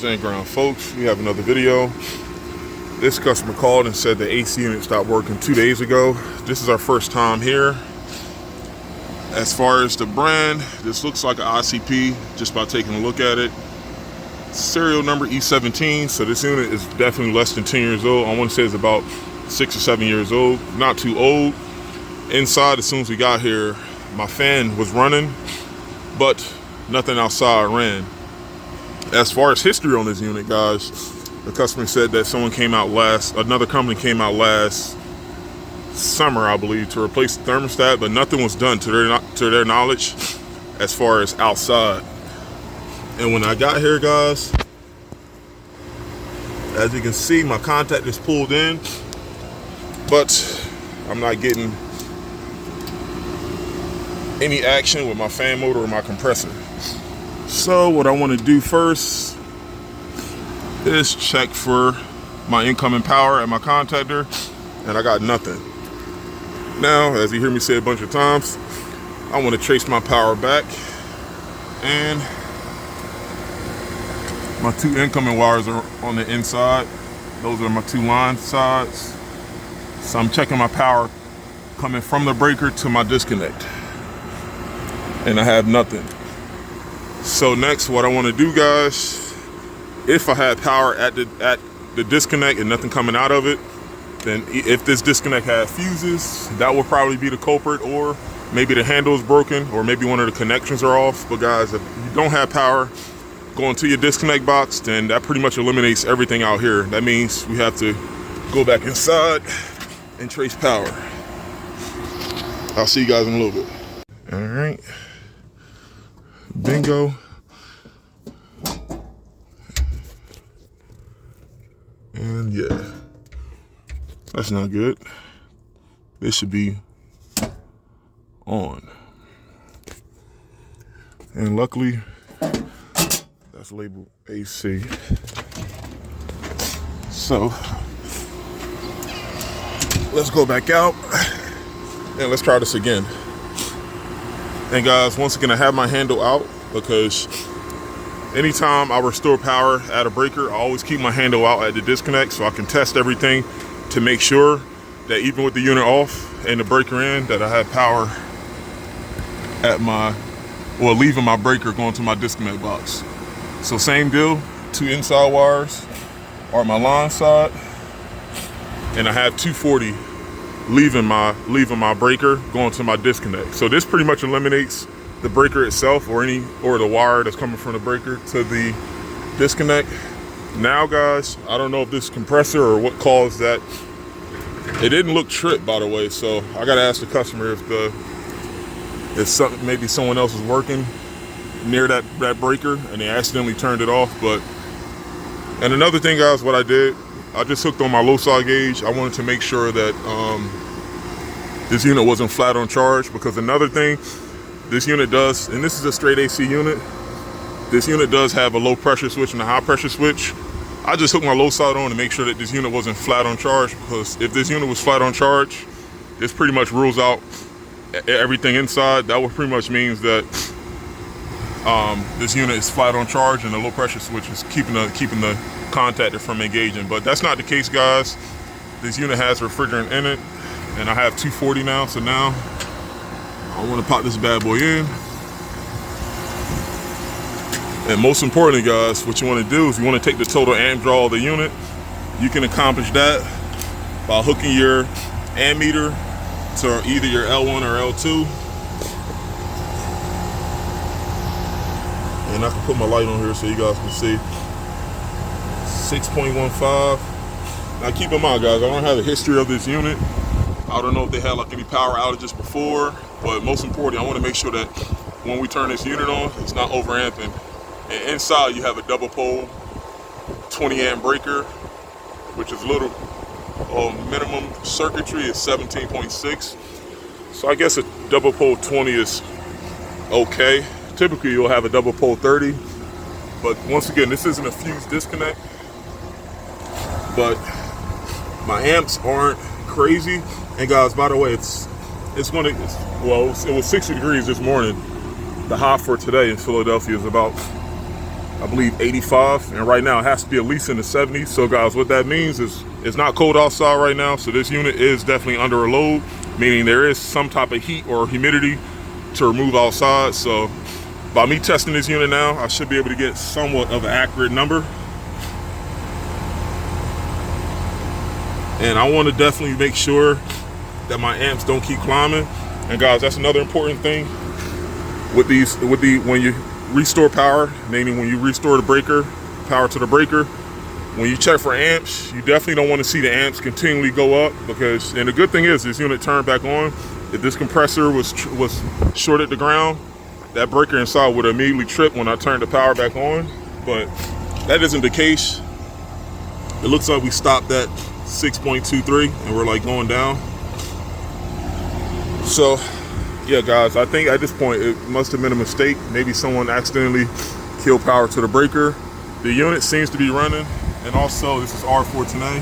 Ground folks, we have another video. This customer called and said the AC unit stopped working 2 days ago. This is our first time here. As far as the brand, this looks like an ICP just by taking a look at it. Serial number E17, so this unit is definitely less than 10 years old. I want to say it's about 6 or 7 years old, not too old. Inside, as soon as we got here, my fan was running, but nothing outside ran. As far as history on this unit, guys, the customer said that another company came out last summer, I believe, to replace the thermostat, but nothing was done to their knowledge as far as outside. And when I got here, guys, as you can see, my contact is pulled in, but I'm not getting any action with my fan motor or my compressor. So what I want to do first is check for my incoming power at my contactor, and I got nothing. Now, as you hear me say a bunch of times, I want to trace my power back, and my two incoming wires are on the inside. Those are my two line sides. So I'm checking my power coming from the breaker to my disconnect, and I have nothing. So next, what I want to do, guys, if I had power at the disconnect and nothing coming out of it, then if this disconnect had fuses, that would probably be the culprit, or maybe the handle is broken, or maybe one of the connections are off. But guys, if you don't have power going to your disconnect box, then that pretty much eliminates everything out here. That means we have to go back inside and trace power. I'll see you guys in a little bit. All right. Bingo. And yeah, that's not good. This should be on. And luckily, that's labeled AC. So let's go back out and let's try this again. And guys, once again, I have my handle out because anytime I restore power at a breaker, I always keep my handle out at the disconnect so I can test everything to make sure that even with the unit off and the breaker in, that I have power at leaving my breaker going to my disconnect box. So same deal, two inside wires are my line side, and I have 240 leaving my breaker going to my disconnect. So this pretty much eliminates the breaker itself or the wire that's coming from the breaker to the disconnect. Now, guys, I don't know if this compressor or what caused that. It didn't look tripped, by the way, so I gotta ask the customer if maybe someone else was working near that breaker and they accidentally turned it off. And another thing, guys, what I did, I just hooked on my low side gauge. I wanted to make sure that this unit wasn't flat on charge, because another thing this unit does, and this is a straight AC unit, this unit does have a low pressure switch and a high pressure switch. I just hooked my low side on to make sure that this unit wasn't flat on charge, because if this unit was flat on charge, this pretty much rules out everything inside. That would pretty much means that this unit is flat on charge and the low pressure switch is keeping the contactor from engaging. But that's not the case, guys. This unit has refrigerant in it, and I have 240 now. So now I want to pop this bad boy in. And most importantly, guys, what you want to do is you want to take the total amp draw of the unit. You can accomplish that by hooking your ammeter to either your L1 or L2. And I can put my light on here so you guys can see. 6.15. Now keep in mind, guys, I don't have a history of this unit. I don't know if they had like any power outages before, but most importantly, I want to make sure that when we turn this unit on, it's not overamping. And inside you have a double pole 20 amp breaker, which is little minimum circuitry is 17.6. So I guess a double pole 20 is okay. Typically you'll have a double pole 30, but once again, this isn't a fused disconnect, but my amps aren't crazy. And guys, by the way, it was 60 degrees this morning. The high for today in Philadelphia is about I believe 85, and right now it has to be at least in the 70s. So guys, what that means is it's not cold outside right now, so this unit is definitely under a load, meaning there is some type of heat or humidity to remove outside. So by me testing this unit now, I should be able to get somewhat of an accurate number. And I want to definitely make sure that my amps don't keep climbing. And guys, that's another important thing with when you restore power, meaning when you restore the breaker, power to the breaker, when you check for amps, you definitely don't want to see the amps continually go up, because, and the good thing is this unit turned back on. If this compressor was shorted to ground, that breaker inside would immediately trip when I turned the power back on, but that isn't the case. It looks like we stopped at 6.23 and we're like going down. So yeah guys, I think at this point it must have been a mistake. Maybe someone accidentally killed power to the breaker. The unit seems to be running, and also this is R410A.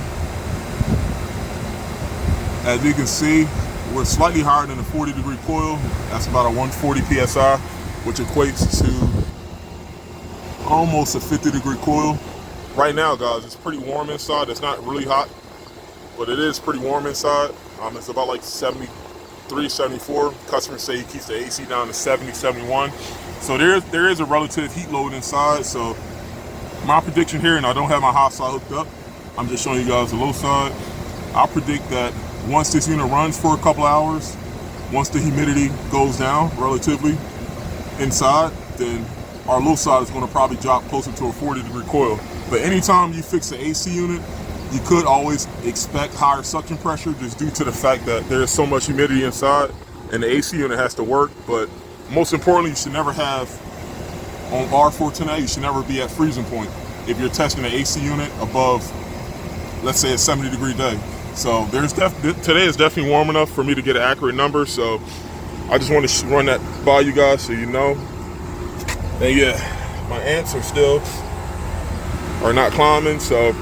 As you can see, we're slightly higher than the 40-degree coil. That's about a 140 psi, which equates to almost a 50-degree coil. Right now guys, it's pretty warm inside. It's not really hot, but it is pretty warm inside. It's about like 73, 74. Customers say he keeps the AC down to 70, 71. So there is a relative heat load inside. So my prediction here, and I don't have my hot side hooked up, I'm just showing you guys the low side. I predict that once this unit runs for a couple hours, once the humidity goes down relatively inside, then our low side is going to probably drop closer to a 40-degree coil. But anytime you fix the AC unit, you could always expect higher suction pressure, just due to the fact that there's so much humidity inside and the AC unit has to work. But most importantly, you should never have, on R410A, you should never be at freezing point if you're testing the AC unit above, let's say, a 70-degree day. So today is definitely warm enough for me to get an accurate number. So I just want to run that by you guys so you know. And yeah, my amps are not climbing, so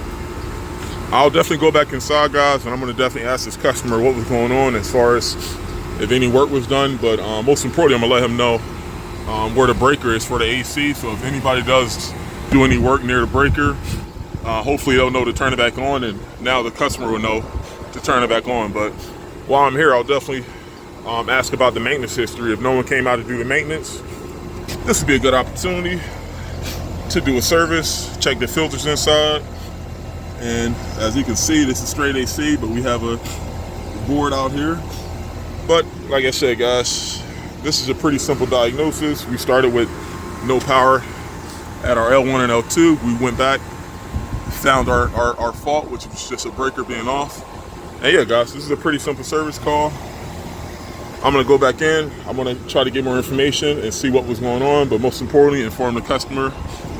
I'll definitely go back inside guys, and I'm going to definitely ask this customer what was going on as far as if any work was done. But most importantly, I'm going to let him know where the breaker is for the AC. So if anybody does do any work near the breaker, hopefully they'll know to turn it back on, and now the customer will know to turn it back on. But while I'm here, I'll definitely ask about the maintenance history. If no one came out to do the maintenance, this would be a good opportunity to do a service, check the filters inside. And as you can see, this is straight AC, but we have a board out here. But like I said guys, this is a pretty simple diagnosis. We started with no power at our L1 and L2. We went back, found our fault, which was just a breaker being off. And yeah guys, this is a pretty simple service call. I'm gonna go back in, I'm gonna try to get more information and see what was going on, but most importantly, inform the customer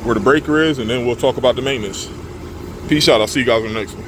where the breaker is, and then we'll talk about the maintenance. Peace out, I'll see you guys on the next one.